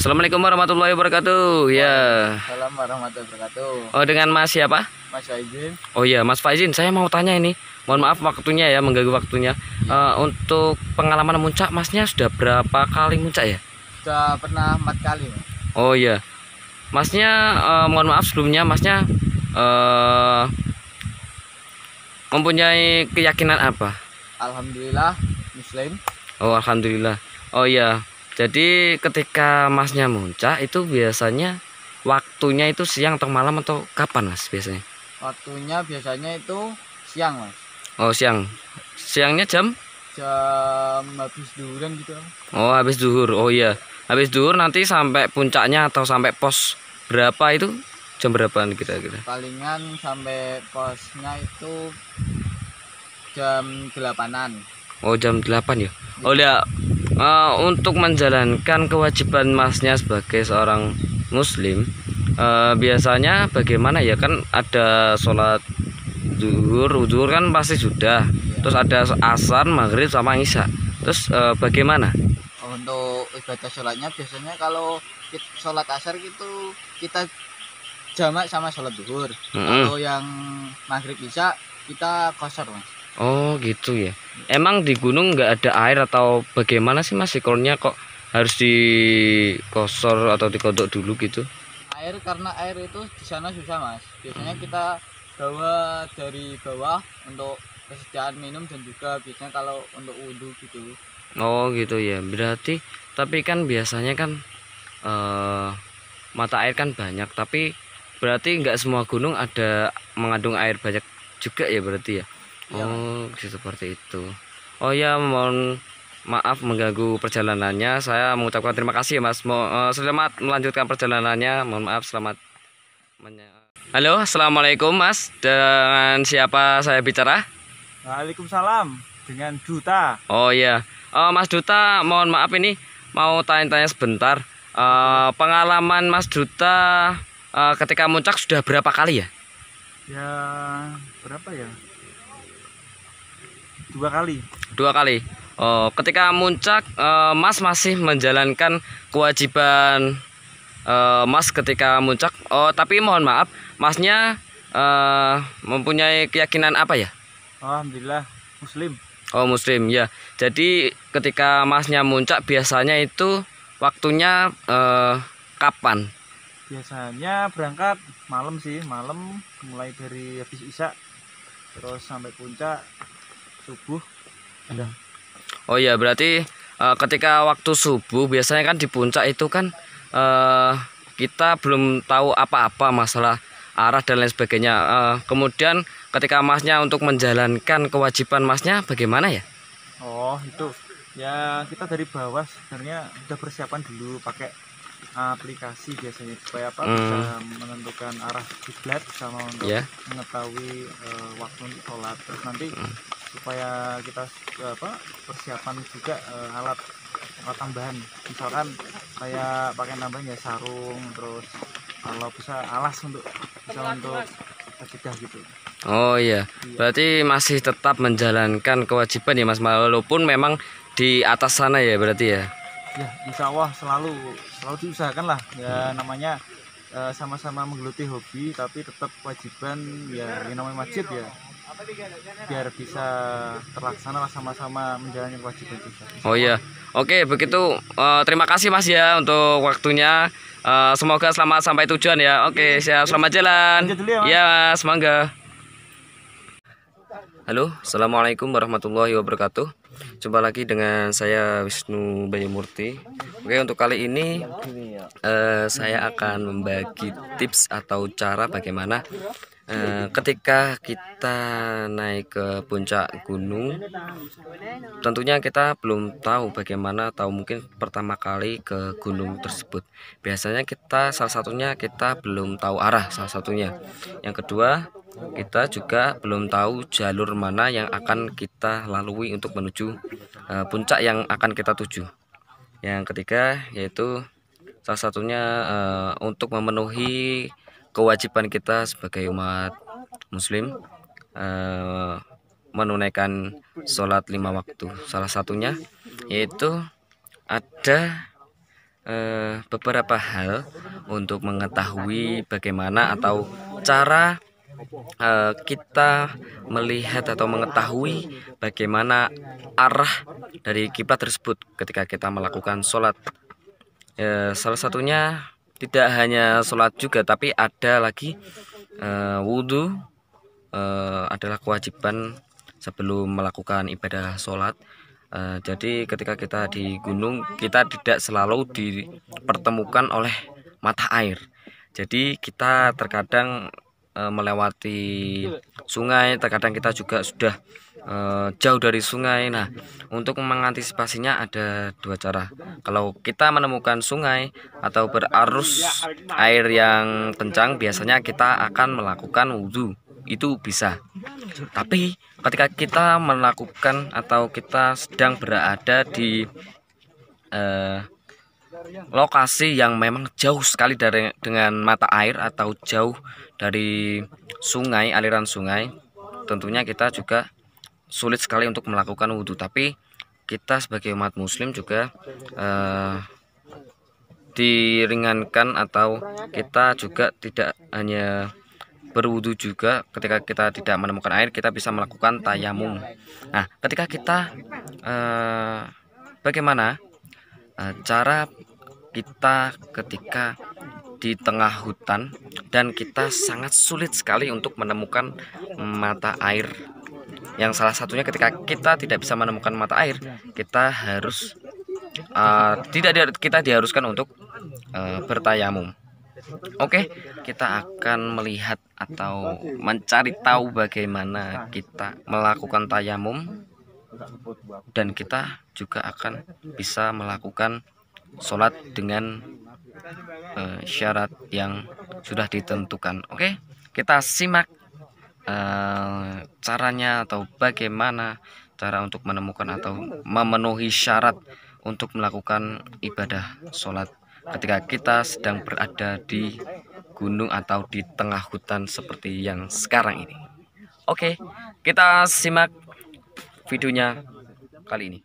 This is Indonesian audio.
Assalamualaikum warahmatullahi wabarakatuh. Ya. Waalaikumsalam warahmatullahi wabarakatuh. Oh, dengan Mas siapa? Mas Faizin. Oh iya, Mas Faizin. Saya mau tanya ini. Mohon maaf waktunya ya, mengganggu waktunya. Untuk pengalaman muncak, Masnya sudah berapa kali muncak ya? Sudah pernah 4 kali, Mas. Oh iya. Masnya, mohon maaf sebelumnya, Masnya mempunyai keyakinan apa? Alhamdulillah Muslim. Oh, alhamdulillah. Oh iya. Jadi ketika Masnya muncak itu biasanya waktunya itu siang atau malam atau kapan, Mas, biasanya? Waktunya biasanya itu siang, Mas. Oh, siang. Siangnya jam? Jam habis duhuran gitu, Mas. Oh, habis zuhur. Oh iya. Habis zuhur nanti sampai puncaknya atau sampai pos berapa itu? Jam berapaan kira-kira? Palingan sampai posnya itu jam 8-an. Oh, jam 8 ya. Oh ya. Untuk menjalankan kewajiban Masnya sebagai seorang muslim, biasanya bagaimana ya, kan ada sholat zuhur kan pasti sudah, terus ada asar, maghrib sama isya, terus bagaimana? Untuk ibadah sholatnya biasanya kalau sholat asar gitu kita jamak sama sholat zuhur. Kalau yang maghrib isya kita qashar, Mas. Oh gitu ya. Emang di gunung nggak ada air atau bagaimana sih, Mas? Sikornya kok harus dikosor atau dikodok dulu gitu? Air, karena air itu di sana susah, Mas. Biasanya kita bawa dari bawah untuk persediaan minum dan juga biasanya kalau untuk wudhu gitu. Oh gitu ya. Berarti tapi kan biasanya kan mata air kan banyak, tapi berarti nggak semua gunung ada mengandung air banyak juga ya berarti ya. Iya, Oh, seperti itu. Oh ya, mohon maaf mengganggu perjalanannya. Saya mengucapkan terima kasih ya, Mas. Selamat melanjutkan perjalanannya. Mohon maaf, selamat. Halo, assalamualaikum, Mas. Dengan siapa saya bicara? Waalaikumsalam, dengan Duta. Oh iya, Mas Duta, mohon maaf ini mau tanya-tanya sebentar. Pengalaman Mas Duta ketika muncak sudah berapa kali ya? Ya, berapa ya? 2 kali. 2 kali. Oh, ketika muncak, Mas masih menjalankan kewajiban Mas ketika muncak. Oh, tapi mohon maaf, Masnya mempunyai keyakinan apa ya? Alhamdulillah Muslim. Oh, Muslim ya. Jadi ketika Masnya muncak biasanya itu waktunya kapan? Biasanya berangkat malam sih, malam mulai dari habis isya terus sampai puncak subuh. Oh iya, berarti ketika waktu subuh biasanya kan di puncak itu kan kita belum tahu apa-apa masalah arah dan lain sebagainya. Kemudian ketika Masnya untuk menjalankan kewajiban Masnya bagaimana ya? Oh, itu ya kita dari bawah sebenarnya udah persiapan dulu pakai aplikasi biasanya supaya apa bisa menentukan arah kiblat sama untuk mengetahui waktu untuk sholat. Terus nanti supaya kita persiapan juga alat tambahan, misalkan kayak pakai tambahan ya sarung, terus kalau bisa alas untuk sajadah gitu. Oh iya, berarti masih tetap menjalankan kewajiban ya, Mas, walaupun memang di atas sana ya berarti ya. Ya, insya Allah selalu diusahakan lah ya, namanya sama-sama menggeluti hobi tapi tetap kewajiban ya, yang namanya wajib ya biar bisa terlaksana lah, sama-sama menjalani kewajiban kita. Oh iya, oke begitu. Terima kasih, Mas, ya untuk waktunya. Semoga selamat sampai tujuan ya. Oke, siap, selamat jalan. Ya, semoga. Halo, assalamualaikum warahmatullahi wabarakatuh. Jumpa lagi dengan saya Wisnu Bayamurti. Oke, untuk kali ini saya akan membagi tips atau cara bagaimana ketika kita naik ke puncak gunung. Tentunya kita belum tahu bagaimana, atau mungkin pertama kali ke gunung tersebut. Biasanya kita salah satunya kita belum tahu arah, salah satunya. Yang kedua, kita juga belum tahu jalur mana yang akan kita lalui untuk menuju puncak yang akan kita tuju. Yang ketiga yaitu salah satunya untuk memenuhi kewajiban kita sebagai umat muslim, menunaikan sholat 5 waktu. Salah satunya yaitu ada beberapa hal untuk mengetahui bagaimana atau cara kita melihat atau mengetahui bagaimana arah dari kiblat tersebut ketika kita melakukan sholat. Salah satunya tidak hanya sholat juga, tapi ada lagi wudhu adalah kewajiban sebelum melakukan ibadah sholat. Jadi ketika kita di gunung, kita tidak selalu dipertemukan oleh mata air. Jadi kita terkadang melewati sungai, terkadang kita juga sudah jauh dari sungai. Nah, untuk mengantisipasinya ada dua cara. Kalau kita menemukan sungai atau berarus air yang kencang, biasanya kita akan melakukan wudhu. Itu bisa. Tapi ketika kita melakukan atau kita sedang berada di lokasi yang memang jauh sekali dengan mata air atau jauh dari sungai, aliran sungai, tentunya kita juga sulit sekali untuk melakukan wudhu. Tapi kita sebagai umat muslim juga diringankan, atau kita juga tidak hanya berwudhu juga. Ketika kita tidak menemukan air, kita bisa melakukan tayamum. Nah, ketika kita bagaimana cara kita ketika di tengah hutan dan kita sangat sulit sekali untuk menemukan mata air, yang salah satunya ketika kita tidak bisa menemukan mata air, kita harus kita diharuskan untuk bertayamum. Oke, kita akan melihat atau mencari tahu bagaimana kita melakukan tayamum, dan kita juga akan bisa melakukan sholat dengan syarat yang sudah ditentukan. Oke, kita simak caranya atau bagaimana cara untuk menemukan atau memenuhi syarat untuk melakukan ibadah sholat ketika kita sedang berada di gunung atau di tengah hutan seperti yang sekarang ini. Oke, kita simak videonya kali ini.